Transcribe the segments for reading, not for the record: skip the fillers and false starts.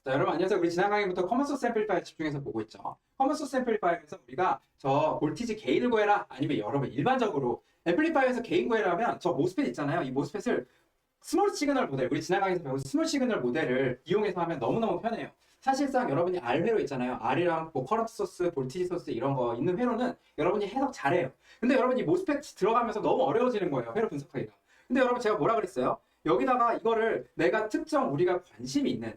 자, 여러분 안녕하세요. 우리 지난 강의부터 커먼 소스 앰플리파이어 집중해서 보고 있죠. 커먼 소스 앰플리파이어에서 우리가 저 볼티지 게인을 구해라 아니면 여러분 일반적으로 앰플리파이어에서 게인 구해라 하면 저 모스펫 있잖아요. 이 모스펫을 스몰 시그널 모델, 우리 지난 강의에서 배운 스몰 시그널 모델을 이용해서 하면 너무너무 편해요. 사실상 여러분이 R 회로 있잖아요. R이랑 뭐 커런트 소스, 볼티지 소스 이런 거 있는 회로는 여러분이 해석 잘해요. 근데 여러분이 모스펫 들어가면서 너무 어려워지는 거예요. 회로 분석하기가. 근데 여러분 제가 뭐라 그랬어요? 여기다가 이거를 내가 특정 우리가 관심 있는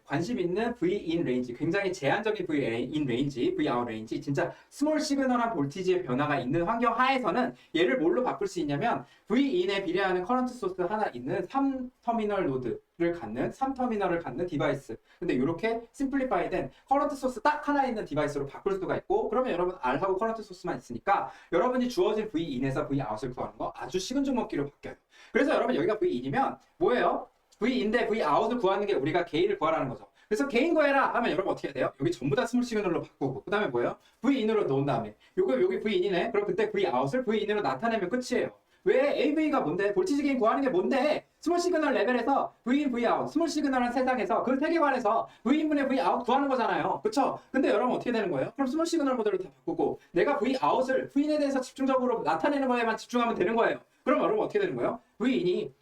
V in range, 굉장히 제한적인 V in range, V out range, 진짜 스몰 시그널한 볼티지의 변화가 있는 환경 하에서는 얘를 뭘로 바꿀 수 있냐면 V in에 비례하는 커런트 소스 하나 있는 3터미널 노드를 갖는 3터미널을 갖는 디바이스. 근데 이렇게 심플리파이 된 커런트 소스 딱 하나 있는 디바이스로 바꿀 수가 있고, 그러면 여러분 R하고 커런트 소스만 있으니까 여러분이 주어진 V in에서 V out을 구하는 거 아주 식은죽 먹기로 바뀌어요. 그래서 여러분 여기가 V in이면 뭐예요? V in인데 V out을 구하는 게 우리가 게인을 구하라는 거죠. 그래서 게인 구해라 하면 여러분 어떻게 해야 돼요? 여기 전부 다 스몰 시그널로 바꾸고 그 다음에 뭐예요? V in으로 넣은 다음에 여기 V in이네. 그럼 그때 V out을 V in으로 나타내면 끝이에요. 왜? AV가 뭔데? 볼티지 게인 구하는 게 뭔데? 스몰 시그널 레벨에서 V in, V out, 스몰 시그널한 세상에서 그 세계관에서 V in분의 V out 구하는 거잖아요. 그쵸? 근데 여러분 어떻게 되는 거예요? 그럼 스몰 시그널 모델로 다 바꾸고 내가 V out을 V in에 대해서 집중적으로 나타내는 거에만 집중하면 되는 거예요. 그럼 여러분 어떻게 되는 거예요? V in이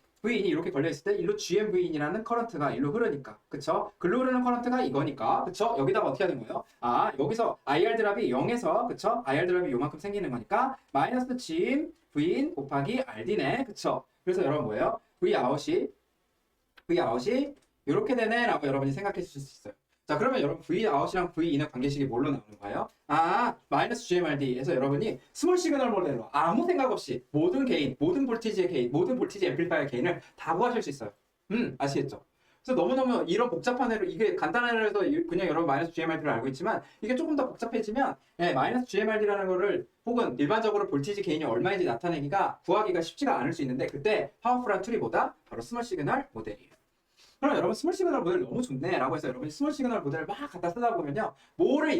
이렇게 걸려있을 때 일로 GMV인이라는 커런트가 일로 흐르니까, 그쵸? 글로 흐르는 커런트가 이거니까, 그쵸? 여기다가 어떻게 하는 거예요? 아, 여기서 IR 드랍이 0에서, 그쵸? IR 드랍이 요만큼 생기는 거니까 마이너스 GM V인 곱하기 RD네, 그쵸? 그래서 여러분 뭐예요? V out이 이렇게 되네 라고 여러분이 생각해 주실 수 있어요. 자, 그러면 여러분 V out이랑 V in의 관계식이 뭘로 나오는 거예요? 아, 마이너스 GMRD에서 여러분이 스몰 시그널 모델로 아무 생각 없이 모든 게인, 모든 볼티지의 게인, 모든 볼티지 앰플리파이어 게인을 다 구하실 수 있어요. 아시겠죠? 그래서 너무너무 이런 복잡한 애로, 이게 간단한 애라서 그냥 여러분 마이너스 GMRD를 알고 있지만 이게 조금 더 복잡해지면 마이너스 GMRD라는 거를 혹은 일반적으로 볼티지 게인이 얼마인지 나타내기가 구하기가 쉽지가 않을 수 있는데, 그때 파워풀한 툴이 뭐다? 바로 스몰 시그널 모델이에요. 그럼 여러분 스몰 시그널 모델 너무 좋네 라고 해서 여러분이 스몰 시그널 모델을 막 갖다 쓰다 보면요, 뭐를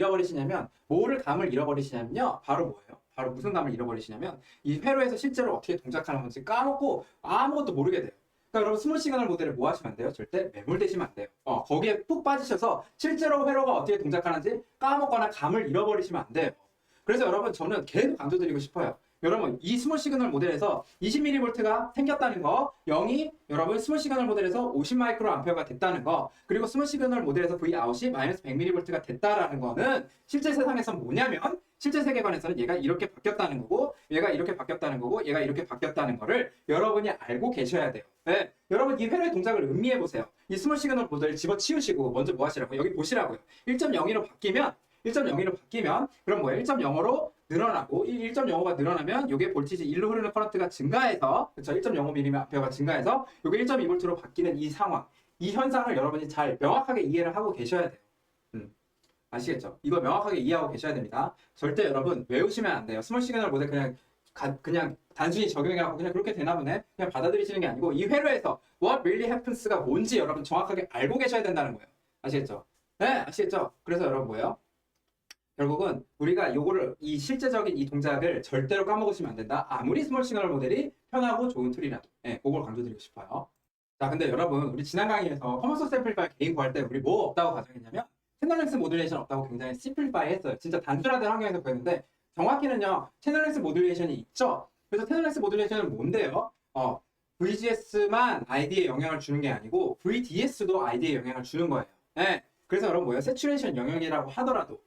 감을 잃어버리시냐면요, 바로 뭐예요? 바로 무슨 감을 잃어버리시냐면 이 회로에서 실제로 어떻게 동작하는 건지 까먹고 아무것도 모르게 돼요. 그러니까 여러분 스몰 시그널 모델을 뭐 하시면 안 돼요? 절대 매몰되시면 안 돼요. 거기에 푹 빠지셔서 실제로 회로가 어떻게 동작하는지 까먹거나 감을 잃어버리시면 안 돼요. 그래서 여러분 저는 계속 강조드리고 싶어요. 여러분 이 스몰 시그널 모델에서 20mV가 생겼다는 거, 0이 여러분 스몰 시그널 모델에서 50마이크로 암페어가 됐다는 거, 그리고 스몰 시그널 모델에서 V out이 마이너스 100mV가 됐다라는 거는 실제 세상에서 뭐냐면, 실제 세계관에서는 얘가 이렇게 바뀌었다는 거고, 얘가 이렇게 바뀌었다는 거고, 얘가 이렇게 바뀌었다는 거를 여러분이 알고 계셔야 돼요. 네. 여러분 이 회로의 동작을 음미해 보세요. 이 스몰 시그널 모델을 집어치우시고 먼저 뭐 하시라고? 여기 보시라고요. 1.02로 바뀌면 그럼 뭐예요? 1.05로 늘어나고, 이 1.05가 늘어나면 이게 볼티지 1로 흐르는 커런트가 증가해서, 그쵸? 1.05mA가 증가해서 이게 1.2V로 바뀌는 이 상황, 이 현상을 여러분이 잘 명확하게 이해를 하고 계셔야 돼요. 아시겠죠? 이거 명확하게 이해하고 계셔야 됩니다. 절대 여러분 외우시면 안 돼요. 스몰 시그널 모델 그냥 단순히 적용해갖고 그냥 그렇게 되나 보네, 그냥 받아들이시는 게 아니고 이 회로에서 what really happens가 뭔지 여러분 정확하게 알고 계셔야 된다는 거예요. 아시겠죠? 네, 아시겠죠? 그래서 여러분 뭐예요? 결국은 우리가 이 실제적인 이 동작을 절대로 까먹으시면 안 된다. 아무리 스몰 시그널 모델이 편하고 좋은 툴이라도. 그걸 강조드리고 싶어요. 자, 근데 여러분 우리 지난 강의에서 커먼 소스 앰플리파이어 게인 구할 때 우리 뭐 없다고 가정했냐면 채널 렉스 모듈레이션 없다고 굉장히 심플리파이 했어요. 진짜 단순화된 환경에서 구했는데 정확히는요, 채널 렉스 모듈레이션이 있죠. 그래서 채널 렉스 모듈레이션은 뭔데요? VGS만 ID에 영향을 주는 게 아니고 VDS도 ID에 영향을 주는 거예요. 그래서 여러분 뭐예요? 세츄레이션 영역이라고 하더라도,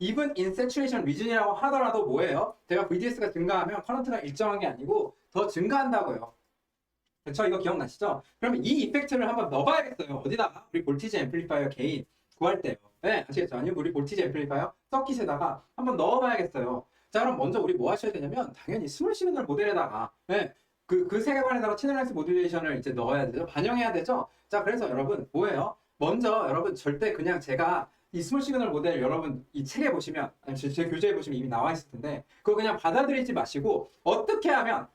even in saturation region이라고 하더라도 뭐예요? 제가 VDS가 증가하면 커런트가 일정한 게 아니고 더 증가한다고요. 그쵸? 이거 기억나시죠? 그러면 이 이펙트를 한번 넣어봐야겠어요. 어디다가? 우리 볼티지 앰플리파이어 게인 구할 때요. 아시겠죠? 아니면 우리 볼티지 앰플리파이어 서킷에다가 한번 넣어봐야겠어요. 자, 그럼 먼저 우리 뭐 하셔야 되냐면 당연히 스몰 시그널 모델에다가 그 세계관에다가 채널 렉스 모듈레이션을 이제 넣어야 되죠. 반영해야 되죠. 자, 그래서 여러분 뭐예요? 먼저 여러분 절대 그냥 제가 이 스몰 시그널 모델 여러분 이 책에 보시면, 아니 제 교재에 보시면 이미 나와 있을 텐데 그거 그냥 받아들이지 마시고 어떻게 하면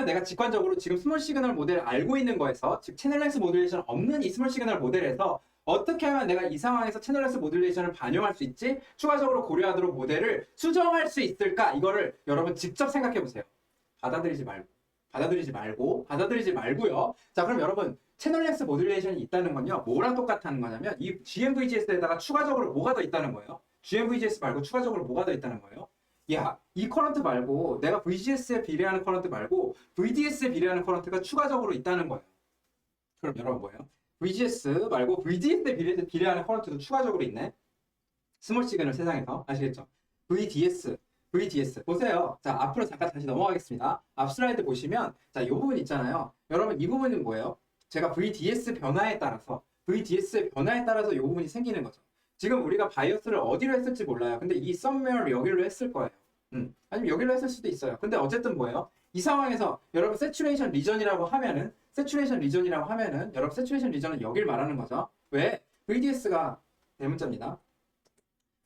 내가 직관적으로 지금 스몰 시그널 모델을 알고 있는 거에서, 즉 채널 렉스 모듈레이션 없는 이 스몰 시그널 모델에서 어떻게 하면 내가 이 상황에서 채널 렉스 모듈레이션을 반영할 수 있지, 추가적으로 고려하도록 모델을 수정할 수 있을까, 이거를 여러분 직접 생각해 보세요. 받아들이지 말고 받아들이지 말고요. 자, 그럼 여러분 채널 렉스 모듈레이션이 있다는 건요. 뭐랑 똑같다는 거냐면 이 GMVGS에다가 추가적으로 뭐가 더 있다는 거예요? GMVGS 말고 추가적으로 뭐가 더 있다는 거예요? 야, 이 커런트 말고 내가 VGS에 비례하는 커런트 말고 VDS에 비례하는 커런트가 추가적으로 있다는 거예요. 그럼 여러분 뭐예요? VGS 말고 VDS에 비례하는 커런트도 추가적으로 있네. 스몰 시그널 세상에서 아시겠죠? VDS 보세요. 자, 앞으로 잠깐 다시 넘어가겠습니다. 앞 슬라이드 보시면 자, 이 부분 있잖아요. 여러분 이 부분은 뭐예요? 제가 VDS의 변화에 따라서 이 부분이 생기는 거죠. 지금 우리가 바이어스를 어디로 했을지 몰라요. 근데 이 somewhere 여기로 했을 거예요. 아니면 여기로 했을 수도 있어요. 근데 어쨌든 뭐예요? 이 상황에서 여러분 세츄레이션 리전이라고 하면은 여러분 세츄레이션 리전은 여길 말하는 거죠. 왜? VDS가 대문자입니다.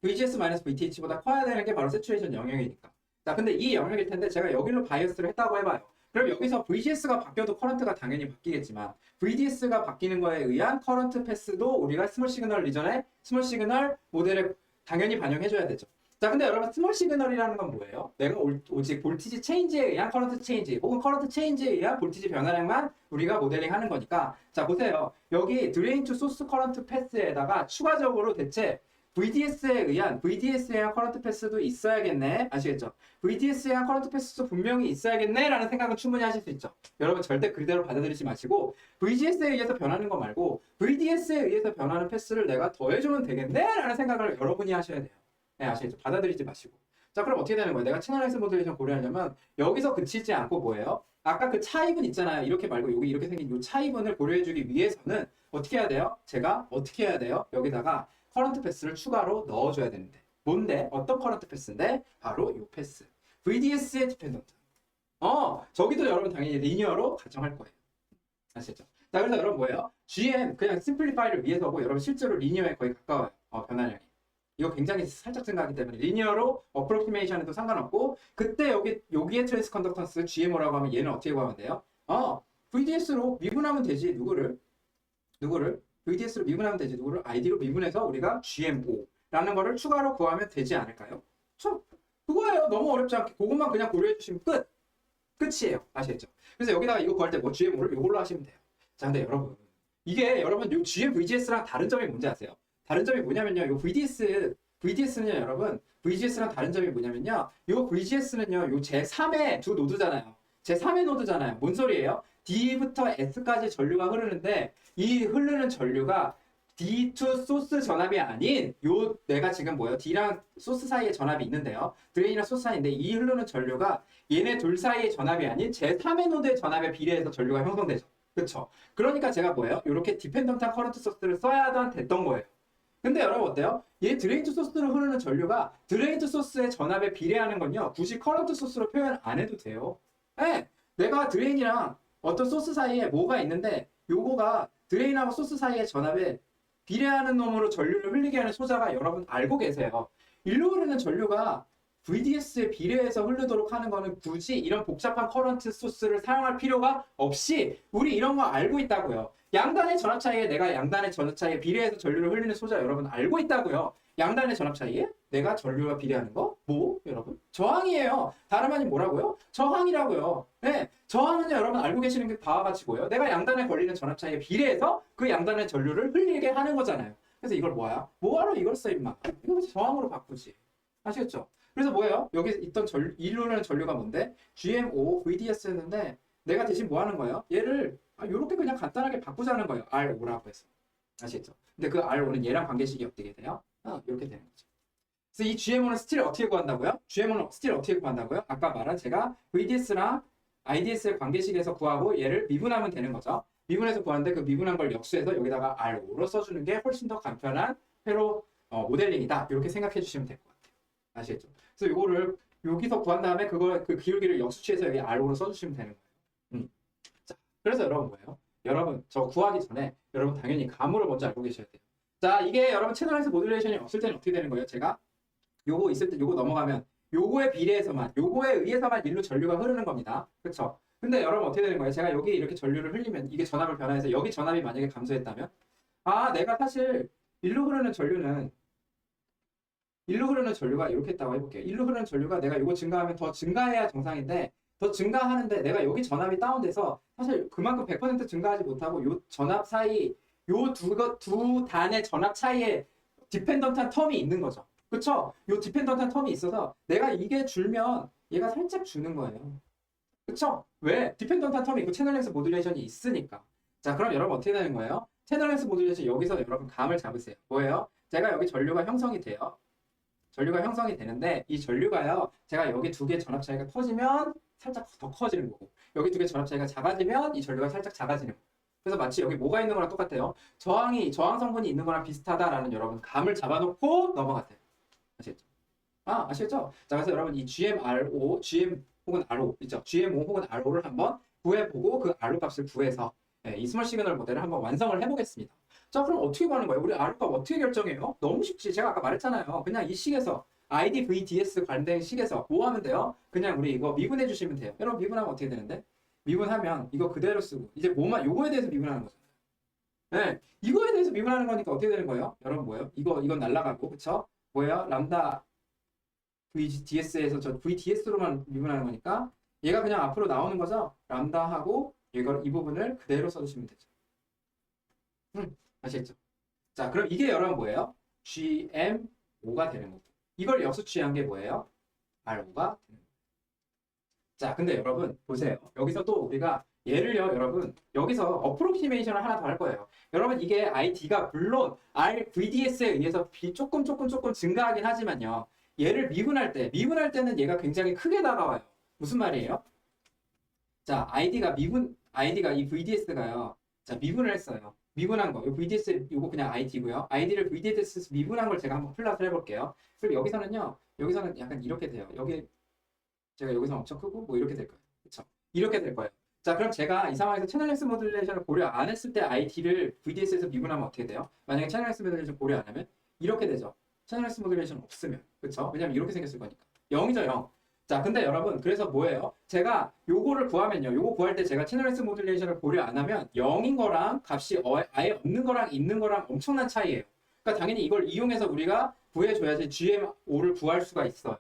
VGS-VTH보다 커야 되는 게 바로 세츄레이션 영역이니까. 자, 근데 이 영역일 텐데 제가 여기로 바이어스를 했다고 해봐요. 그럼 여기서 VGS가 바뀌어도 커런트가 당연히 바뀌겠지만 VDS가 바뀌는 거에 의한 커런트 패스도 우리가 스몰 시그널 리전의 스몰 시그널 모델에 당연히 반영해줘야 되죠. 자, 근데 여러분 스몰 시그널이라는 건 뭐예요? 내가 오직 볼티지 체인지에 의한 커런트 체인지 혹은 커런트 체인지에 의한 볼티지 변화량만 우리가 모델링 하는 거니까 자, 보세요. 여기 드레인 투 소스 커런트 패스에다가 추가적으로 대체 VDS에 의한 커런트 패스도 있어야겠네. 아시겠죠? VDS에 의한 커런트 패스도 분명히 있어야겠네 라는 생각은 충분히 하실 수 있죠. 여러분 절대 그대로 받아들이지 마시고 VGS에 의해서 변하는 거 말고 VDS에 의해서 변하는 패스를 내가 더해주면 되겠네 라는 생각을 여러분이 하셔야 돼요. 네, 아시겠죠? 받아들이지 마시고. 자, 그럼 어떻게 되는 거예요? 내가 채널 엑스 모듈레이션 고려하려면 여기서 그치지 않고 뭐예요? 아까 그 차이분 있잖아요. 이렇게 말고 여기 이렇게 생긴 이 차이분을 고려해주기 위해서는 어떻게 해야 돼요? 제가 어떻게 해야 돼요? 여기다가 커런트 패스를 추가로 넣어줘야 되는데 뭔데? 어떤 커런트 패스인데? 바로 이 패스 VDS의 디펜던트 저기도 여러분 당연히 리니어로 가정할 거예요. 아시죠? 자, 그래서 여러분 뭐예요? GM 그냥 심플리파이를 위해서고 여러분 실제로 리니어에 거의 가까워요. 변화량이 이거 굉장히 살짝 증가하기 때문에 리니어로 어프로키메이션에도 상관없고 그때 여기에 트랜스 컨덕턴스 GMO라고 하면 얘는 어떻게 구하면 돼요? VDS로 미분하면 되지. 누구를? VDS로 미분하면 되지. 누구를? ID로 미분해서 우리가 GMO라는 거를 추가로 구하면 되지 않을까요? 그거예요. 너무 어렵지 않게 그것만 그냥 고려해 주시면 끝이에요. 아시겠죠? 그래서 여기다가 이거 구할 때 뭐 GMO를 이걸로 하시면 돼요. 자, 근데 여러분 이게 여러분 요 GM VGS랑 다른 점이 뭔지 아세요? 다른 점이 뭐냐면요. 요 VDS는요, 여러분 VGS랑 다른 점이 뭐냐면요. 요 VGS는요, 요 제3의 두 노드잖아요. 제3의 노드잖아요. 뭔 소리예요? D부터 S까지 전류가 흐르는데 이 흐르는 전류가 D2 소스 전압이 아닌 요 내가 지금 뭐예요? D랑 소스 사이에 전압이 있는데요. 드레인이랑 소스 사이인데 이 흐르는 전류가 얘네 둘 사이의 전압이 아닌 제3의 노드의 전압에 비례해서 전류가 형성되죠. 그쵸? 그러니까 제가 뭐예요? 이렇게 디펜던트한 커런트 소스를 써야 됐던 거예요. 근데 여러분 어때요? 얘 드레인 투 소스로 흐르는 전류가 드레인 투 소스의 전압에 비례하는 건요. 굳이 커런트 소스로 표현 안 해도 돼요. 네, 내가 드레인이랑 어떤 소스 사이에 뭐가 있는데 요거가 드레인하고 소스 사이의 전압에 비례하는 놈으로 전류를 흘리게 하는 소자가 여러분 알고 계세요. 일로 흐르는 전류가 VDS에 비례해서 흐르도록 하는 거는 굳이 이런 복잡한 커런트 소스를 사용할 필요가 없이 우리 이런 거 알고 있다고요. 양단의 전압 차이에 내가 양단의 전압 차이에 비례해서 전류를 흘리는 소자 여러분 알고 있다고요. 양단의 전압 차이에 내가 전류와 비례하는 거? 뭐 여러분? 저항이에요. 다름 아닌 뭐라고요? 저항이라고요. 네, 저항은요 여러분 알고 계시는 게 바와 같이고요. 내가 양단에 걸리는 전압 차이에 비례해서 그 양단의 전류를 흘리게 하는 거잖아요. 그래서 이걸 뭐하러 이걸 써 임마. 이거 저항으로 바꾸지. 아시겠죠? 그래서 뭐예요? 여기 있던 일로는 전류가 뭔데? GMO, VDS였는데 내가 대신 뭐 하는 거예요? 얘를 이렇게 그냥 간단하게 바꾸자는 거예요. R5라고 해서. 아시겠죠? 근데 그 R5는 얘랑 관계식이 어떻게 돼요? 이렇게 되는 거죠. 그래서 이 GMO는 스틸 어떻게 구한다고요? GMO는 스틸 어떻게 구한다고요? 아까 말한 제가 VDS랑 IDS의 관계식에서 구하고 얘를 미분하면 되는 거죠. 미분해서 구하는데 그 미분한 걸 역수해서 여기다가 R5로 써주는 게 훨씬 더 간편한 회로 모델링이다. 이렇게 생각해 주시면 될 것 같아요. 아시겠죠? 그래서 이거를 여기서 구한 다음에 그 기울기를 역수치해서 여기 R5로 써주시면 되는 거예요. 자, 그래서 여러분 뭐예요? 여러분 저 구하기 전에 여러분 당연히 감으로 먼저 알고 계셔야 돼요. 자, 이게 여러분 채널에서 모듈레이션이 없을 때는 어떻게 되는 거예요? 제가 요거 있을 때 요거 넘어가면 요거에 비례해서만 요거에 의해서만 일로 전류가 흐르는 겁니다. 그렇죠? 근데 여러분 어떻게 되는 거예요? 제가 여기 이렇게 전류를 흘리면 이게 전압을 변화해서 여기 전압이 만약에 감소했다면 내가 사실 일로 흐르는 전류가 이렇게 했다고 해볼게요. 일로 흐르는 전류가 내가 이거 증가하면 더 증가해야 정상인데 더 증가하는데 내가 여기 전압이 다운돼서 사실 그만큼 100% 증가하지 못하고 요 전압 사이 요 두 단의 전압 차이에 디펜던트한 텀이 있는 거죠. 그쵸? 요 디펜던트한 텀이 있어서 내가 이게 줄면 얘가 살짝 주는 거예요. 그쵸? 왜? 디펜던트한 텀이 있고 채널 렉스 모듈레이션이 있으니까. 자, 그럼 여러분 어떻게 되는 거예요? 채널 렉스 모듈레이션 여기서 여러분 감을 잡으세요. 뭐예요? 제가 여기 전류가 형성이 돼요. 전류가 형성이 되는데 이 전류가요. 제가 여기 두 개 전압 차이가 커지면 살짝 더 커지는 거고 여기 두 개 전압 차이가 작아지면 이 전류가 살짝 작아지는 거고 그래서 마치 여기 뭐가 있는 거랑 똑같아요. 저항 성분이 있는 거랑 비슷하다라는 여러분 감을 잡아놓고 넘어가세요. 아시겠죠? 아시겠죠? 자, 그래서 여러분 이 GM 혹은 RO 있죠? GM5 혹은 RO를 한번 구해보고 그 RO 값을 구해서 이 스몰 시그널 모델을 한번 완성을 해보겠습니다. 자, 그럼 어떻게 구하는 거예요? 우리 RO 값 어떻게 결정해요? 너무 쉽지. 제가 아까 말했잖아요. 그냥 이 식에서 ID, VDS 관된 식에서 뭐 하면 돼요? 그냥 우리 이거 미분해 주시면 돼요. 여러분 미분하면 어떻게 되는데? 미분하면 이거 그대로 쓰고 이제 뭐만 요거에 대해서 미분하는 거잖아요. 네, 이거에 대해서 미분하는 거니까 어떻게 되는 거예요? 여러분 뭐예요? 이건 날라가고 그쵸? 뭐예요? 람다 VDS에서 저 VDS로만 미분하는 거니까 얘가 그냥 앞으로 나오는 거죠? 람다하고 이 부분을 그대로 써주시면 되죠. 아시겠죠? 자, 그럼 이게 여러분 뭐예요? GM5가 되는 거고 이걸 역수 취한 게 뭐예요? RO가 되는 거예요. 자, 근데 여러분 보세요. 여기서 또 우리가 예를요, 여러분 여기서 어프로키메이션을 하나 더 할 거예요. 여러분 이게 ID가 물론 RVDS에 의해서 조금 증가하긴 하지만요. 얘를 미분할 때는 얘가 굉장히 크게 다가와요. 무슨 말이에요? 자, ID가 이 VDS가요. 자, 미분을 했어요. 미분한 거. 이 VDS 이거 그냥 ID고요. ID를 VDS에서 미분한 걸 제가 한번 플러스 해볼게요. 그럼 여기서는 약간 이렇게 돼요. 제가 여기서 엄청 크고 뭐 이렇게 될 거예요. 그렇죠? 이렇게 될 거예요. 자, 그럼 제가 이 상황에서 채널 렉스 모듈레이션을 고려 안 했을 때 ID를 VDS에서 미분하면 어떻게 돼요? 만약에 채널 렉스 모듈레이션 고려 안 하면 이렇게 되죠. 채널 렉스 모듈레이션 없으면. 그렇죠? 왜냐면 이렇게 생겼을 거니까. 0이죠, 0. 자, 근데 여러분 그래서 뭐예요? 제가 요거를 구하면요. 요거 구할 때 제가 채널 렉스 모듈레이션을 고려 안 하면 0인 거랑 값이 아예 없는 거랑 있는 거랑 엄청난 차이예요. 그러니까 당연히 이걸 이용해서 우리가 구해줘야지 GM5를 구할 수가 있어요.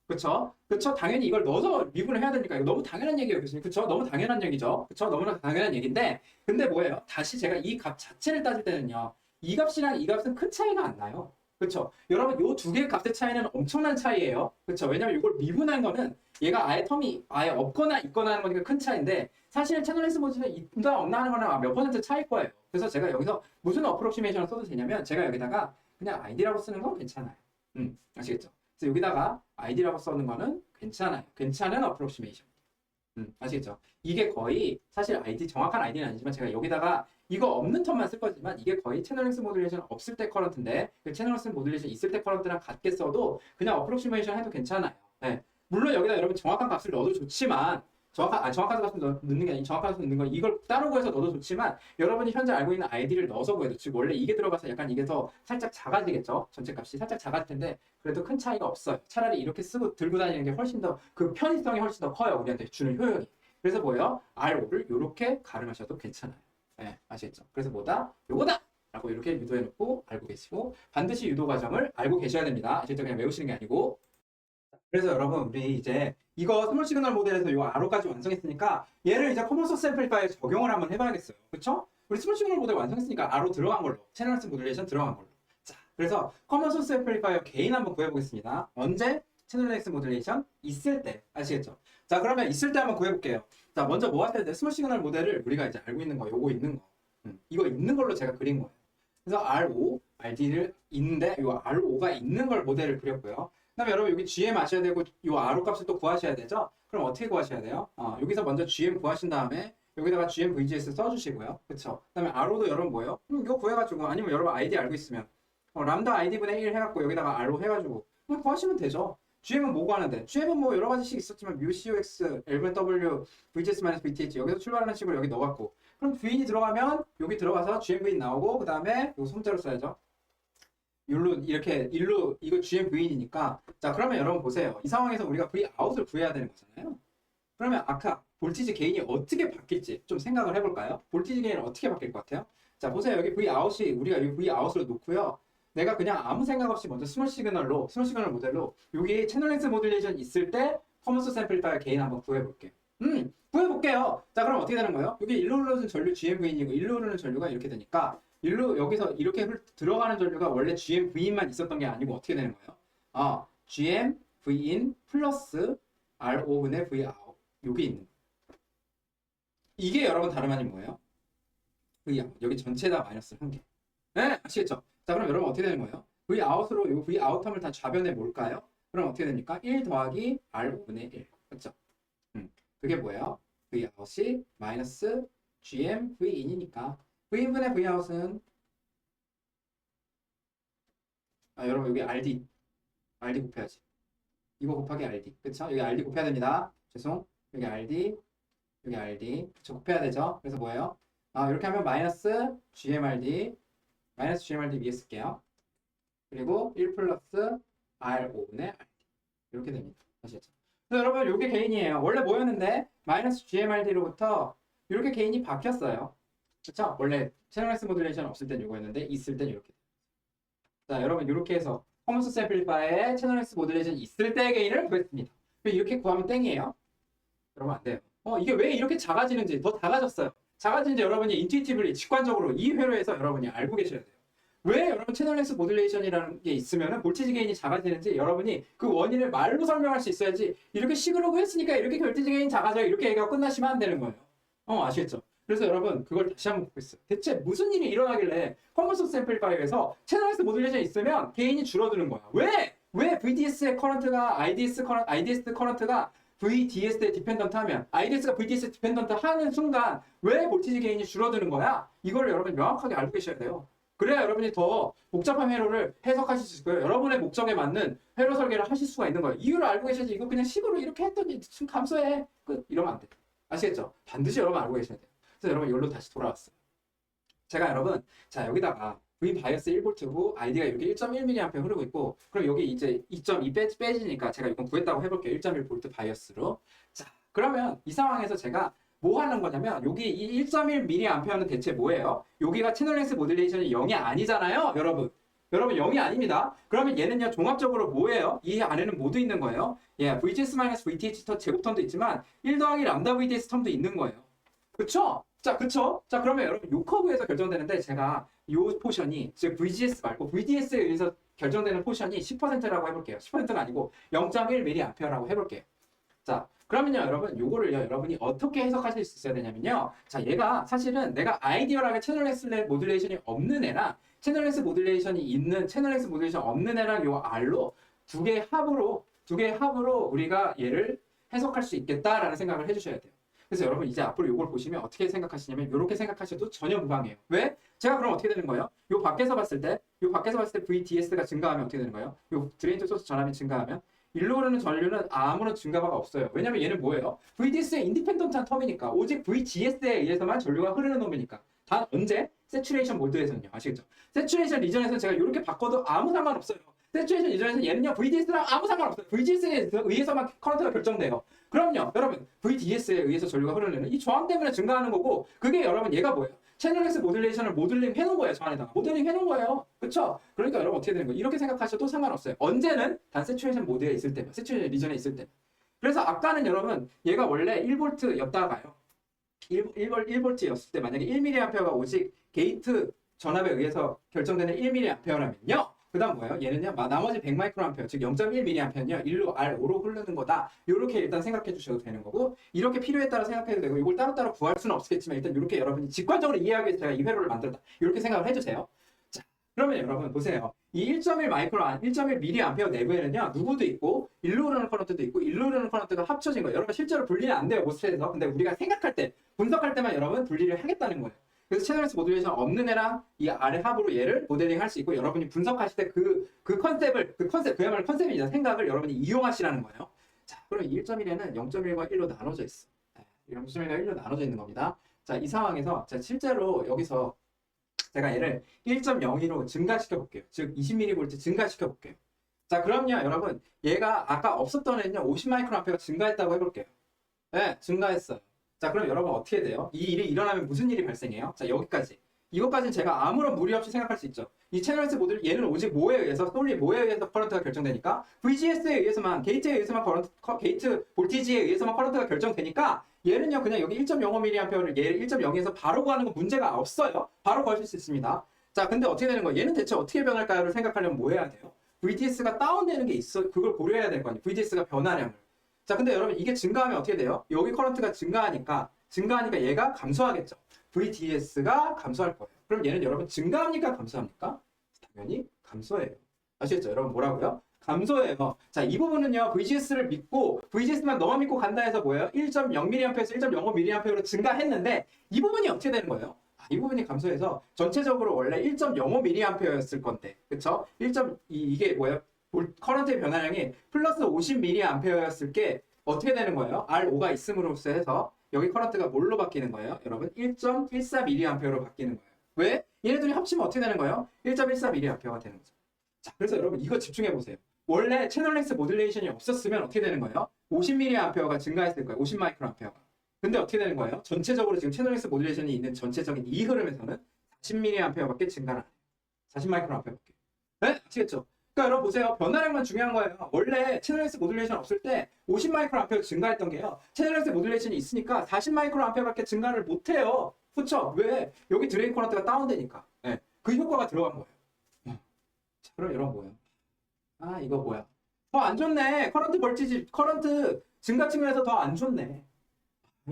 그쵸? 당연히 이걸 넣어서 미분을 해야 되니까 이거 너무 당연한 얘기예요, 교수님. 그쵸? 너무 당연한 얘기죠. 그쵸? 너무나 당연한 얘기인데 근데 뭐예요? 다시 제가 이 값 자체를 따질 때는요. 이 값이랑 이 값은 큰 차이가 안 나요. 그쵸? 여러분 요 두 개의 값의 차이는 엄청난 차이예요. 그쵸? 왜냐면 이걸 미분한 거는 얘가 아예 텀이 아예 없거나 있거나 하는 거니까 큰 차이인데 사실 채널 렉스 모듈레이션이 있다 없나 하는 거는 몇 퍼센트 차이일 거예요. 그래서 제가 여기서 무슨 어프로시메이션을 써도 되냐면 제가 여기다가 그냥 ID라고 쓰는 건 괜찮아요. 아시겠죠? 그래서 여기다가 ID라고 써는 거는 괜찮아요. 괜찮은 어프로시메이션. 아시겠죠? 이게 거의 사실 정확한 아이디는 아니지만 제가 여기다가 이거 없는 텀만 쓸 거지만 이게 거의 채널 렉스 모듈레이션 없을 때 커런트인데 그 채널 렉스 모듈레이션 있을 때 커런트랑 같게 써도 그냥 어프로시메이션 해도 괜찮아요. 네. 물론 여기다 여러분 정확한 값을 넣어도 좋지만 정확한 값을 넣는 게 아니고 정확한 값을 넣는 건 이걸 따로 구해서 넣어도 좋지만 여러분이 현재 알고 있는 ID를 넣어서 구해도 즉 원래 이게 들어가서 약간 이게 더 살짝 작아지겠죠. 전체 값이 살짝 작아질 텐데 그래도 큰 차이가 없어요. 차라리 이렇게 쓰고 들고 다니는 게 훨씬 더 그 편의성이 훨씬 더 커요. 우리한테 주는 효용이. 그래서 뭐예요? RO를 이렇게 가름하셔도 괜찮아요. 네, 아시겠죠? 그래서 뭐다? 요거다! 라고 이렇게 유도해놓고 알고 계시고 반드시 유도 과정을 알고 계셔야 됩니다. 아시겠죠? 그냥 외우시는 게 아니고. 그래서 여러분 우리 이제 이거 스몰 시그널 모델에서 요 RO까지 완성했으니까 얘를 이제 커먼 소스 앰플리파이어에 적용을 한번 해봐야겠어요. 그쵸? 우리 스몰 시그널 모델 완성했으니까 RO 들어간 걸로 채널 렉스 모듈레이션 들어간 걸로. 자, 그래서 커먼 소스 앰플리파이어 개인 한번 구해보겠습니다. 언제? 채널 렉스 모듈레이션 있을 때. 아시겠죠? 자, 그러면 있을 때 한번 구해볼게요. 자, 먼저 뭐 할 때 스몰 시그널 모델을 우리가 이제 알고 있는 거, 요거 있는 거. 이거 있는 걸로 제가 그린 거예요. 그래서 RO, RD를 있는데 요 RO가 있는 걸 모델을 그렸고요. 그다음에 여러분 여기 GM 아셔야 되고 요 RO 값을 또 구하셔야 되죠? 그럼 어떻게 구하셔야 돼요? 여기서 먼저 GM 구하신 다음에 여기다가 GM VGS 써주시고요. 그쵸? 그다음에 RO도 여러분 뭐예요? 이거 구해가지고 아니면 여러분 ID 알고 있으면 람다 ID분의 1 해갖고 여기다가 RO 해가지고 그냥 구하시면 되죠. GM은 뭐 구하는데? GM은 뭐 여러 가지씩 있었지만 뮤 COX, L W, VGS-VTH 여기서 출발하는 식으로 여기 넣어갖고 그럼 V인이 들어가면 여기 들어가서 GM V인 나오고 그 다음에 요 손자로 써야죠. 일로 이거 GMV인이니까 자 그러면 여러분 보세요. 이 상황에서 우리가 Vout을 구해야 되는 거잖아요. 그러면 아까 볼티지 게인이 어떻게 바뀔지 좀 생각을 해볼까요? 볼티지 게인은 어떻게 바뀔 것 같아요? 자 보세요. 여기 Vout이 우리가 이 Vout으로 놓고요. 내가 그냥 아무 생각 없이 먼저 스몰 시그널 모델로 여기 채널 렉스 모듈레이션 있을 때 커먼 소스 앰플리파이어 게인 한번 구해볼게요. 구해볼게요. 자, 그럼 어떻게 되는 거예요? 여기 일로 흐르는 전류 GMV인이고 일로 흐르는 전류가 이렇게 되니까 일로 여기서 이렇게 들어가는 전류가 원래 GMV인만 있었던 게 아니고 어떻게 되는 거예요? GMV인 플러스 R5분의 Vout 여기 있는 거예요. 이게 여러분 다름 아닌 뭐예요? Vout 여기 전체에다 마이너스를 한 개. 네, 아시겠죠? 자, 그럼 여러분 어떻게 되는 거예요? Vout으로 이 Vout함을 다 좌변에 몰까요? 그럼 어떻게 됩니까? 1 더하기 R5분의 1. 그렇죠? 그게 뭐예요? Vout이 마이너스 GM Vin이니까 Vin분의 Vout은 여러분 여기 RD 곱해야지. 이거 곱하기 RD. 그쵸? 여기 RD 곱해야 됩니다. 죄송. 여기 RD 여기 RD 그쵸? 곱해야 되죠? 그래서 뭐예요? 이렇게 하면 마이너스 GMRD 위에 쓸게요. 그리고 1 플러스 R5분의 RD 이렇게 됩니다. 아시겠죠? 그래서 여러분 이게 개인이에요. 원래 뭐였는데 마이너스 GMRD로부터 이렇게 개인이 바뀌었어요. 그렇죠? 원래 채널 S 모듈레이션 없을 땐 이거였는데 있을 땐 이렇게. 자, 여러분 이렇게 해서 커먼 소스 앰플리파이어에 채널 S 모듈레이션 있을 때의 개인을 구했습니다. 이렇게 구하면 땡이에요. 여러분 안 돼요. 이게 왜 이렇게 작아지는지 더 작아졌어요. 작아지는지 여러분이 인투이티블리 직관적으로 이 회로에서 여러분이 알고 계셔야 돼요. 왜 여러분 채널 S 모듈레이션이라는 게 있으면은 볼티지 게인이 작아지는지 여러분이 그 원인을 말로 설명할 수 있어야지 이렇게 식으로 구했으니까 이렇게 볼티지 게인이 작아져요 이렇게 얘기하고 끝나시면 안 되는 거예요. 아시겠죠? 그래서 여러분 그걸 다시 한번 보겠어요. 대체 무슨 일이 일어나길래 커먼 소스 앰플리파이어에서 채널 S 모듈레이션이 있으면 게인이 줄어드는 거야. 왜 VDS의 커런트가 IDS 커런트가 VDS에 디펜던트 하면 IDS가 VDS에 디펜던트 하는 순간 왜 볼티지 게인이 줄어드는 거야? 이걸 여러분 명확하게 알고 계셔야 돼요. 그래야 여러분이 더 복잡한 회로를 해석하실 수 있고요. 여러분의 목적에 맞는 회로 설계를 하실 수가 있는 거예요. 이유를 알고 계셔야지 이거 그냥 식으로 이렇게 했더니 지금 감소해. 이러면 안 돼. 아시겠죠? 반드시 여러분 알고 계셔야 돼요. 그래서 여러분 이걸로 다시 돌아왔어요. 제가 여러분 자 여기다가 V 바이어스 1V고 ID가 이렇게 1.1mA 흐르고 있고 그럼 여기 이제 2.2 빼지니까 제가 이건 구했다고 해볼게요. 1.1V 바이어스로. 자 그러면 이 상황에서 제가 뭐 하는 거냐면 여기 이 1.1mA는 대체 뭐예요? 여기가 채널 S 모듈레이션이 0이 아니잖아요, 여러분. 여러분 0이 아닙니다. 그러면 얘는요 종합적으로 뭐예요? 이 안에는 모두 있는 거예요. VGS-VTH 제곱 텀도 있지만 1 더하기 람다 VDS 텀도 있는 거예요. 그쵸? 자, 그쵸? 자, 그러면 여러분 요 커브에서 결정되는데 제가 요 포션이 즉 VGS 말고 VDS에 의해서 결정되는 포션이 10%라고 해볼게요. 10%가 아니고 0.1mA라고 해볼게요. 자, 그러면요, 여러분, 요거를요, 여러분이 어떻게 해석하실 수 있어야 되냐면요. 자, 얘가 사실은 내가 아이디얼하게 채널 S 모듈레이션이 없는 애랑 채널 S 모듈레이션이 있는 채널 S 모듈레이션 없는 애랑 요 R로 두 개의 합으로 우리가 얘를 해석할 수 있겠다라는 생각을 해주셔야 돼요. 그래서 여러분 이제 앞으로 이걸 보시면 어떻게 생각하시냐면 이렇게 생각하셔도 전혀 무방해요. 왜? 제가 그럼 어떻게 되는 거예요? 요 밖에서 봤을 때 VDS가 증가하면 어떻게 되는 거예요? 요 드레인 투 소스 전압이 증가하면 일로 흐르는 전류는 아무런 증가가 없어요. 왜냐면 얘는 뭐예요? VDS의 인디펜던트한 텀이니까 오직 VGS에 의해서만 전류가 흐르는 놈이니까. 단 언제? 세츄레이션 모드에서는요. 아시겠죠? 세츄레이션 리전에서는 제가 이렇게 바꿔도 아무 상관없어요. 세츄레이션 리전에서는 얘는요 VDS랑 아무 상관없어요. VGS에 의해서만 커런트가 결정돼요. 그럼요 여러분 VDS에 의해서 전류가 흐르는 이 저항 때문에 증가하는 거고 그게 여러분 얘가 뭐예요? 채널 S 모듈레이션을 모듈링 해놓은 거예요. 저 안에다가 모듈링 해놓은 거예요. 그쵸? 그러니까 여러분 어떻게 되는 거예요? 이렇게 생각하셔도 상관없어요. 언제는? 단 세츄레이션 모드에 있을 때만 세츄레이션 리전에 있을 때. 그래서 아까는 여러분 얘가 원래 1V였다가요 1V였을 때 만약에 1mA가 오직 게이트 전압에 의해서 결정되는 1mA라면요 그 다음 뭐예요? 얘는요 나머지 100마이크로암페어 즉 0.1mA는요 1로 R5로 흐르는 거다. 이렇게 일단 생각해 주셔도 되는 거고 이렇게 필요에 따라 생각해도 되고 이걸 따로따로 구할 수는 없겠지만 일단 이렇게 여러분이 직관적으로 이해하기 위해서 제가 이 회로를 만들었다. 이렇게 생각을 해주세요. 자 그러면 여러분 보세요. 이 1.1mA 내부에는요 누구도 있고 일로 흐르는 커런트도 있고 일로 흐르는 커런트가 합쳐진 거예요. 여러분 실제로 분리는 안 돼요 모스펫에서. 근데 우리가 생각할 때 분석할 때만 여러분 분리를 하겠다는 거예요. 그래서 채널 S 모듈레이션 없는 애랑 이 아래 합으로 얘를 모델링 할 수 있고 여러분이 분석하실 때 그야말로 컨셉이자 생각을 여러분이 이용하시라는 거예요. 자, 그럼 이 1.1에는 0.1과 1로 나눠져 있어. 0.1과 1로 나눠져 있는 겁니다. 자, 이 상황에서 자, 실제로 여기서 제가 얘를 1.02로 증가시켜 볼게요. 즉 20mV 증가시켜 볼게요. 자, 그럼요, 여러분. 얘가 아까 없었던 애는요 50마이크로암페어가 증가했다고 해볼게요. 네, 증가했어요. 자, 그럼 여러분 어떻게 돼요? 이 일이 일어나면 무슨 일이 발생해요? 자, 여기까지. 이것까지는 제가 아무런 무리 없이 생각할 수 있죠. 이 채널 S 모듈 얘는 오직 뭐에 의해서 솔리 뭐에 의해서 커런트가 결정되니까 VGS에 의해서만 게이트에 의해서만 게이트 볼티지에 의해서만 커런트가 결정되니까 얘는요 그냥 여기 1.05mA를 얘를 1.0에서 바로 구하는 건 문제가 없어요. 바로 구하실 수 있습니다. 자 근데 어떻게 되는 거예요? 얘는 대체 어떻게 변할까요를 생각하려면 뭐 해야 돼요? VDS가 다운되는 게 있어. 그걸 고려해야 될 거 아니에요. VDS가 변화량을. 자 근데 여러분 이게 증가하면 어떻게 돼요? 여기 커런트가 증가하니까 얘가 감소하겠죠. VDS가 감소할 거예요. 그럼 얘는 여러분 증가합니까? 감소합니까? 당연히 감소해요. 아시겠죠? 여러분 뭐라고요? 감소해요. 자, 이 부분은요. VGS를 믿고 VGS만 너만 믿고 간다 해서 뭐예요? 1.0mA에서 1.05mA로 증가했는데 이 부분이 어떻게 되는 거예요? 이 부분이 감소해서 전체적으로 원래 1.05mA였을 건데 그쵸? 이게 뭐예요? 커런트의 변화량이 플러스 50mA였을 게 어떻게 되는 거예요? R5가 있음으로써 해서 여기 커런트가 뭘로 바뀌는 거예요? 여러분 1.14mA로 바뀌는 거예요. 왜? 얘네들이 합치면 어떻게 되는 거예요? 1.14mA가 되는 거죠. 자, 그래서 여러분 이거 집중해 보세요. 원래 채널 랭스 모듈레이션이 없었으면 어떻게 되는 거예요? 50mA가 증가했을 거예요. 50μA가. 근데 어떻게 되는 거예요? 전체적으로 지금 채널 랭스 모듈레이션이 있는 전체적인 이 흐름에서는 40mA밖에 증가를 안 해요. 40μA밖에. 네? 아시겠죠? 그러니까 여러분 보세요. 변화량만 중요한 거예요. 원래 채널 랭스 모듈레이션 없을 때 50μA 증가했던 게요. 채널 랭스 모듈레이션이 있으니까 40μA밖에 증가를 못 해요. 그렇죠? 왜? 여기 드레인 커런트가 다운되니까. 네. 그 효과가 들어간 거예요. 자, 그럼 여러분 뭐예요? 이거 뭐야? 더 안 좋네. 커런트 증가 측면에서 더 안 좋네.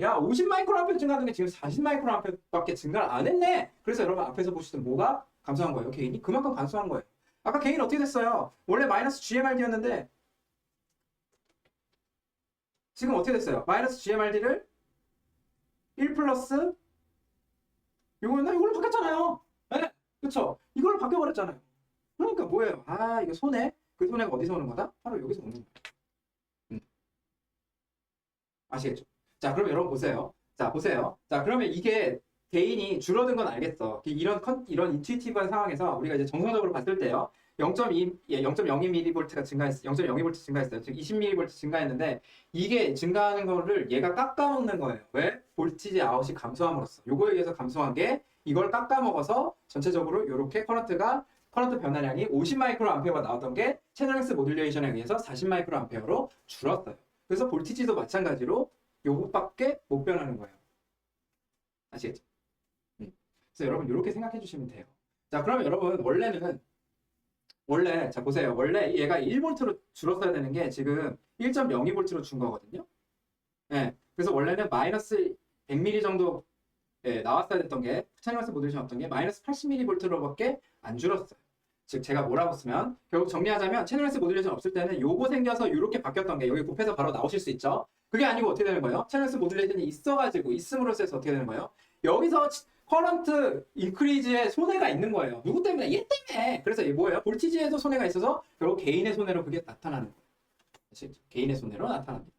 야, 50μA 증가하던 게 지금 40μA밖에 증가를 안 했네. 그래서 여러분 앞에서 보시던 뭐가 감소한 거예요? 개인이 그만큼 감소한 거예요. 아까 개인 어떻게 됐어요? 원래 마이너스 GMRD였는데 지금 어떻게 됐어요? 마이너스 GMRD를 1 플러스 이걸로 바뀌었잖아요. 네? 그쵸? 이걸로 바뀌어버렸잖아요. 그러니까 뭐예요? 이거 손해? 그 손해가 어디서 오는 거다? 바로 여기서 오는 거예요. 아시겠죠? 자, 그럼 여러분 보세요. 자, 보세요. 자, 그러면 이게 개인이 줄어든 건 알겠어. 이런 인투이티브한 상황에서 우리가 이제 정성적으로 봤을 때요. 0.02mV가 증가했어요. 0.02V 증가했어요. 즉 20mV 증가했는데 이게 증가하는 거를 얘가 깎아먹는 거예요. 왜? 볼티지 아웃이 감소함으로써. 요거에 의해서 감소한 게 이걸 깎아먹어서 전체적으로 이렇게 커런트 변화량이 50μA가 나왔던 게 채널 랭스 모듈레이션에 의해서 40μA로 줄었어요. 그래서 볼티지도 마찬가지로 요것밖에 못 변하는 거예요. 아시겠죠? 그래서 여러분 이렇게 생각해 주시면 돼요. 자, 그러면 여러분 자 보세요. 원래 얘가 1V로 줄었어야 되는 게 지금 1.02V로 준 거거든요. 네, 그래서 원래는 마이너스 100mA 정도 나왔어야 됐던 게 채널 랭스 모듈레이션 없던 게 마이너스 80mV로밖에 안 줄었어요. 즉 제가 뭐라고 쓰면 결국 정리하자면 채널 랭스 모듈레이션 없을 때는 요거 생겨서 이렇게 바뀌었던 게 여기 곱해서 바로 나오실 수 있죠. 그게 아니고 어떻게 되는 거예요? 채널 랭스 모듈레이션이 있음으로써 해서 어떻게 되는 거예요? 여기서 커런트 인크리즈에 손해가 있는 거예요. 누구 때문에? 얘 때문에. 그래서 이게 뭐예요? 볼티지에도 손해가 있어서 결국 개인의 손해로 그게 나타나는 거예요. 개인의 손해로 나타납니다.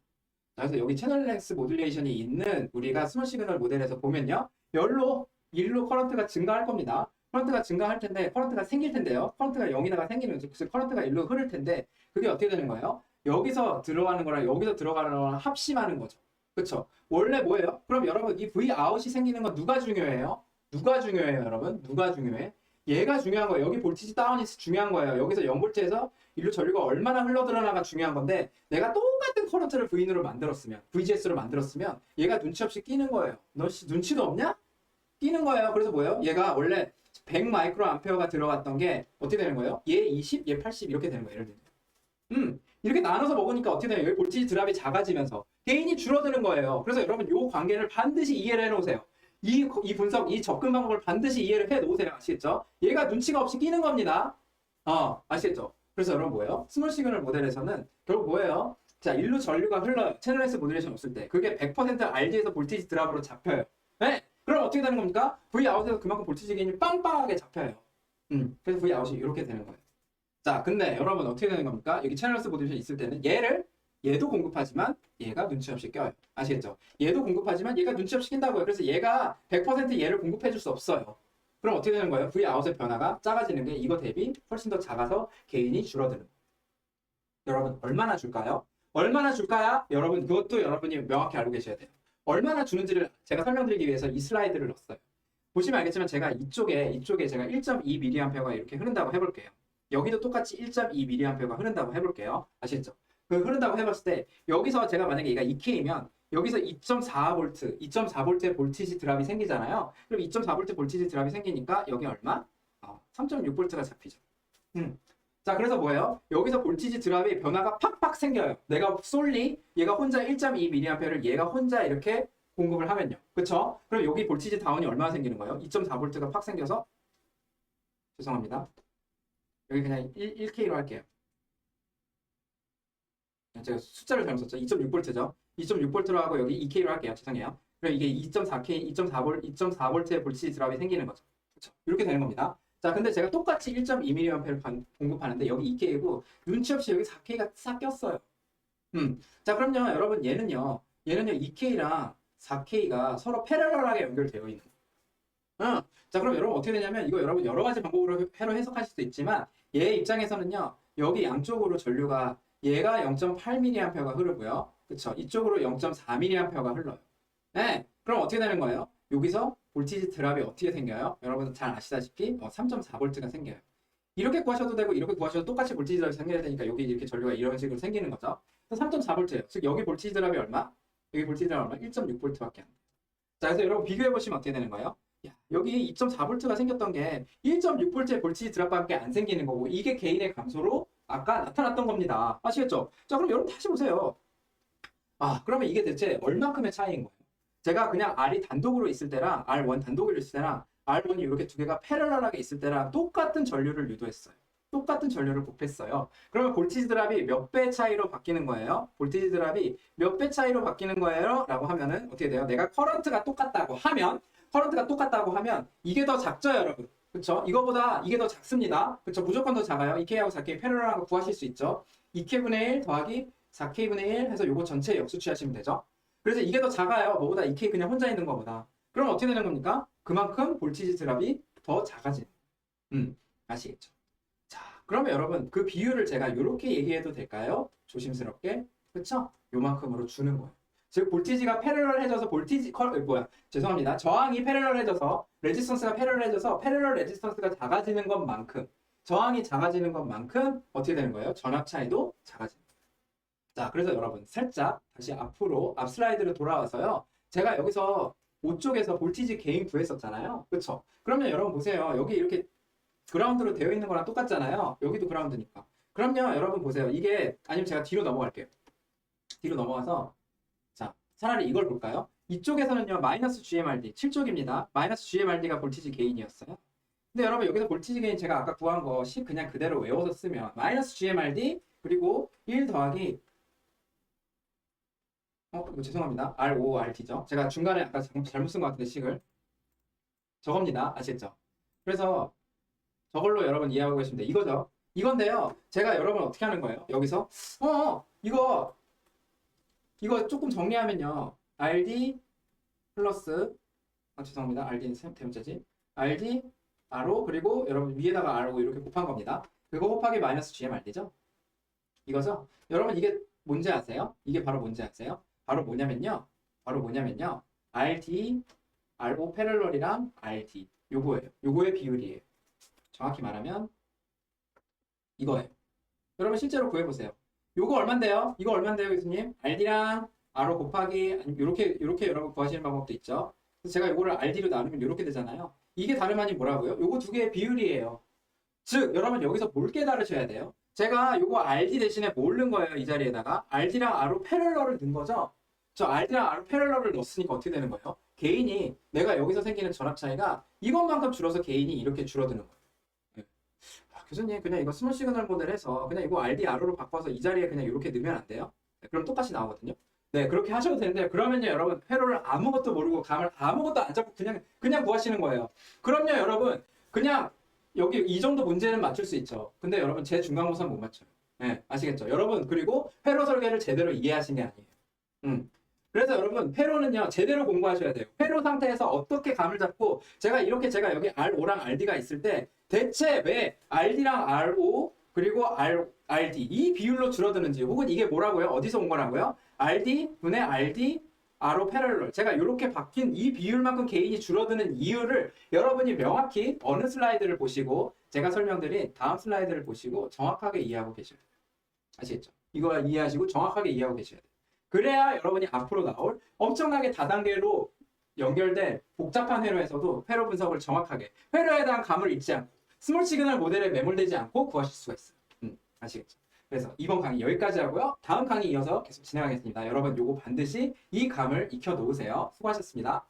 그래서 여기 채널 랭스 모듈레이션이 있는 우리가 스몰 시그널 모델에서 보면요. 일로 커런트가 증가할 겁니다. 커런트가 증가할 텐데 커런트가 생길 텐데요. 커런트가 0이다가 생기는 즉 커런트가 일로 흐를 텐데 그게 어떻게 되는 거예요? 여기서 들어가는 거랑 여기서 들어가는 거랑 합심하는 거죠. 그렇죠? 원래 뭐예요? 그럼 여러분 이 V 아웃이 생기는 건 누가 중요해요? 누가 중요해요, 여러분? 누가 중요해? 얘가 중요한 거예요. 여기 볼티지 다운이 중요한 거예요. 여기서 0V에서 일로 전류가 얼마나 흘러들어나가 중요한 건데 내가 똑같은 커런트를 V인으로 만들었으면 VGS로 만들었으면 얘가 눈치 없이 끼는 거예요. 너 눈치도 없냐? 끼는 거예요. 그래서 뭐예요? 얘가 원래 100μA가 들어갔던 게 어떻게 되는 거예요? 얘 20, 얘 80 이렇게 되는 거예요. 예를 들면. 이렇게 나눠서 먹으니까 어떻게 돼요? 여기 볼티지 드랍이 작아지면서 개인이 줄어드는 거예요. 그래서 여러분 이 관계를 반드시 이해를 해놓으세요. 이 분석, 이 접근 방법을 반드시 이해를 해놓으세요. 아시겠죠? 얘가 눈치가 없이 끼는 겁니다. 아시겠죠? 그래서 여러분 뭐예요? 스몰 시그널 모델에서는 결국 뭐예요? 자, 일로 전류가 흘러요. 채널 랭스 모듈레이션 없을 때 그게 100% RG에서 볼티지 드랍으로 잡혀요. 네? 그럼 어떻게 되는 겁니까? V 아웃에서 그만큼 볼티지 게인이 빵빵하게 잡혀요. 그래서 V 아웃이 이렇게 되는 거예요. 자, 근데 여러분 어떻게 되는 겁니까? 여기 채널 랭스 모듈레이션 있을 때는 얘도 공급하지만 얘가 눈치 없이 껴요. 아시겠죠? 얘도 공급하지만 얘가 눈치 없이 낀다고요. 그래서 얘가 100% 얘를 공급해 줄 수 없어요. 그럼 어떻게 되는 거예요? V 아웃의 변화가 작아지는 게 이거 대비 훨씬 더 작아서 개인이 줄어드는 거예요. 여러분 얼마나 줄까요? 얼마나 줄까요? 여러분 그것도 여러분이 명확히 알고 계셔야 돼요. 얼마나 주는지를 제가 설명드리기 위해서 이 슬라이드를 넣었어요. 보시면 알겠지만 제가 이쪽에 제가 1.2mA가 이렇게 흐른다고 해볼게요. 여기도 똑같이 1.2mA가 흐른다고 해볼게요. 아시겠죠? 그 흐른다고 해봤을 때 여기서 제가 만약에 얘가 2K면 여기서 2.4V, 2.4V의 볼티지 드랍이 생기잖아요. 그럼 2.4V 볼티지 드랍이 생기니까 여기 얼마? 3.6V가 잡히죠. 자, 그래서 뭐예요? 여기서 볼티지 드랍이 변화가 팍팍 생겨요. 내가 솔리 얘가 혼자 1.2mA를 얘가 혼자 이렇게 공급을 하면요. 그쵸? 그럼 여기 볼티지 다운이 얼마나 생기는 거예요? 2.4V가 팍 생겨서 죄송합니다. 여기 그냥 1K로 할게요. 제가 숫자를 잘못 썼죠. 2.6V죠. 2.6V로 하고 여기 2K로 할게요. 죄송해요. 그럼 이게 2.4K, 2.4V의 볼티지 드랍이 생기는 거죠. 그렇죠? 이렇게 되는 겁니다. 자, 근데 제가 똑같이 1.2mA를 공급하는데 여기 2K고 눈치 없이 여기 4K가 싹 꼈어요. 자, 그럼요, 여러분 얘는요 2K랑 4K가 서로 패러럴하게 연결되어 있는 거예요. 자, 그럼 여러분 어떻게 되냐면 이거 여러분 여러 가지 방법으로 해석하실 수도 있지만 얘 입장에서는요 여기 양쪽으로 전류가 얘가 0.8mA가 흐르고요. 그쵸? 이쪽으로 0.4mA가 흘러요. 네. 그럼 어떻게 되는 거예요? 여기서 볼티지 드랍이 어떻게 생겨요? 여러분 잘 아시다시피 3.4V가 생겨요. 이렇게 구하셔도 되고 이렇게 구하셔도 똑같이 볼티지 드랍이 생겨야 되니까 여기 이렇게 전류가 이런 식으로 생기는 거죠. 3.4V예요. 즉 여기 볼티지 드랍이 얼마? 여기 볼티지 드랍이 얼마? 1.6V밖에 안 돼요. 자, 그래서 여러분 비교해 보시면 어떻게 되는 거예요? 야, 여기 2.4V가 생겼던 게 1.6V의 볼티지 드랍밖에 안 생기는 거고 이게 개인의 감소로 아까 나타났던 겁니다. 아시겠죠? 자, 그럼 여러분 다시 보세요. 그러면 이게 대체 얼만큼의 차이인 거예요? 제가 그냥 R이 단독으로 있을 때랑 R1 단독으로 있을 때랑 R1이 이렇게 두 개가 패러럴하게 있을 때랑 똑같은 전류를 유도했어요. 똑같은 전류를 곱했어요. 그러면 볼티지 드랍이 몇 배 차이로 바뀌는 거예요? 볼티지 드랍이 몇 배 차이로 바뀌는 거예요? 라고 하면은 어떻게 돼요? 내가 커런트가 똑같다고 하면 이게 더 작죠, 여러분? 그쵸? 이거보다 이게 더 작습니다. 그쵸? 무조건 더 작아요. 2K하고 4K 패러럴한 거 구하실 수 있죠. 2K분의 1 더하기 4K분의 1 해서 요거 전체 역수 취하시면 되죠. 그래서 이게 더 작아요. 뭐보다 2K 그냥 혼자 있는 거보다. 그럼 어떻게 되는 겁니까? 그만큼 볼티지 드랍이 더 작아지는. 아시겠죠? 자, 그러면 여러분 그 비율을 제가 이렇게 얘기해도 될까요? 조심스럽게. 그쵸? 요만큼으로 주는 거예요. 즉 볼티지가 패러럴해져서 죄송합니다. 저항이 패러럴해져서 레지스턴스가 패러럴해져서 패러럴 레지스턴스가 작아지는 것만큼 저항이 작아지는 것만큼 어떻게 되는 거예요? 전압 차이도 작아지는 거예요. 자, 그래서 여러분 살짝 다시 앞으로 앞 슬라이드로 돌아와서요. 제가 여기서 5쪽에서 볼티지 게인 구했었잖아요. 그렇죠? 그러면 여러분 보세요. 여기 이렇게 그라운드로 되어 있는 거랑 똑같잖아요. 여기도 그라운드니까. 그럼요, 여러분 보세요. 이게 아니면 제가 뒤로 넘어갈게요. 뒤로 넘어가서 자, 차라리 이걸 볼까요? 이쪽에서는요, 마이너스 GMRD 7쪽입니다. 마이너스 GMRD가 볼티지 게인이었어요. 근데 여러분 여기서 볼티지 게인 제가 아까 구한 거 10 그냥 그대로 외워서 쓰면 마이너스 GMRD 그리고 1 더하기 이거 죄송합니다. RORT죠. 제가 중간에 아까 잘못 쓴 것 같은데 식을 저겁니다. 아시겠죠? 그래서 저걸로 여러분 이해하고 계시면 돼. 이거죠. 이건데요. 제가 여러분 어떻게 하는 거예요? 여기서 이거 조금 정리하면요. RD 플러스 죄송합니다. RD는 대문자지. RD RO 그리고 여러분 위에다가 RO 이렇게 곱한 겁니다. 그거 곱하기 마이너스 GMRD죠. 이거죠. 여러분 이게 뭔지 아세요? 이게 바로 뭔지 아세요? 바로 뭐냐면요. RD, RO 패럴럴이랑 RD 요거예요. 요거의 비율이에요. 정확히 말하면 이거예요. 여러분 실제로 구해보세요. 요거 얼만데요? 이거 얼만데요, 교수님? RD랑 RO 곱하기 요렇게 여러분 구하시는 방법도 있죠. 그래서 제가 요거를 RD로 나누면 요렇게 되잖아요. 이게 다름 아닌 뭐라고요? 요거 두 개의 비율이에요. 즉 여러분 여기서 뭘 깨달으셔야 돼요? 제가 요거 RD 대신에 뭘 넣은 거예요? 이 자리에다가 RD랑 RO 패럴럴을 넣은 거죠. 저 RD랑 RO 패럴럴을 넣었으니까 어떻게 되는 거예요? 개인이 내가 여기서 생기는 전압 차이가 이것만큼 줄어서 개인이 이렇게 줄어드는 거예요. 네. 교수님 그냥 이거 스몰 시그널 모델 해서 그냥 이거 RD, RO로 바꿔서 이 자리에 그냥 이렇게 넣으면 안 돼요? 네, 그럼 똑같이 나오거든요. 네, 그렇게 하셔도 되는데 그러면요 여러분 회로를 아무것도 모르고 감을 아무것도 안 잡고 그냥 구하시는 거예요. 그럼요 여러분 그냥 여기 이 정도 문제는 맞출 수 있죠. 근데 여러분 제 중간고사는 못 맞춰요. 네, 아시겠죠? 여러분 그리고 회로 설계를 제대로 이해하신 게 아니에요. 그래서 여러분 회로는요 제대로 공부하셔야 돼요. 회로 상태에서 어떻게 감을 잡고 제가 여기 RO랑 RD가 있을 때 대체 왜 RD랑 RO 그리고 RD 이 비율로 줄어드는지 혹은 이게 뭐라고요? 어디서 온 거라고요? RD 분의 RD R로 패럴럴. 제가 이렇게 바뀐 이 비율만큼 개인이 줄어드는 이유를 여러분이 명확히 어느 슬라이드를 보시고 제가 설명드린 다음 슬라이드를 보시고 정확하게 이해하고 계셔야 돼요. 아시겠죠? 이거 이해하시고 정확하게 이해하고 계셔야 돼요. 그래야 여러분이 앞으로 나올 엄청나게 다단계로 연결된 복잡한 회로에서도 회로 분석을 정확하게 회로에 대한 감을 잃지 않고 스몰 시그널 모델에 매몰되지 않고 구하실 수가 있어요. 아시겠죠? 그래서 이번 강의 여기까지 하고요. 다음 강의 이어서 계속 진행하겠습니다. 여러분 요거 반드시 이 감을 익혀 놓으세요. 수고하셨습니다.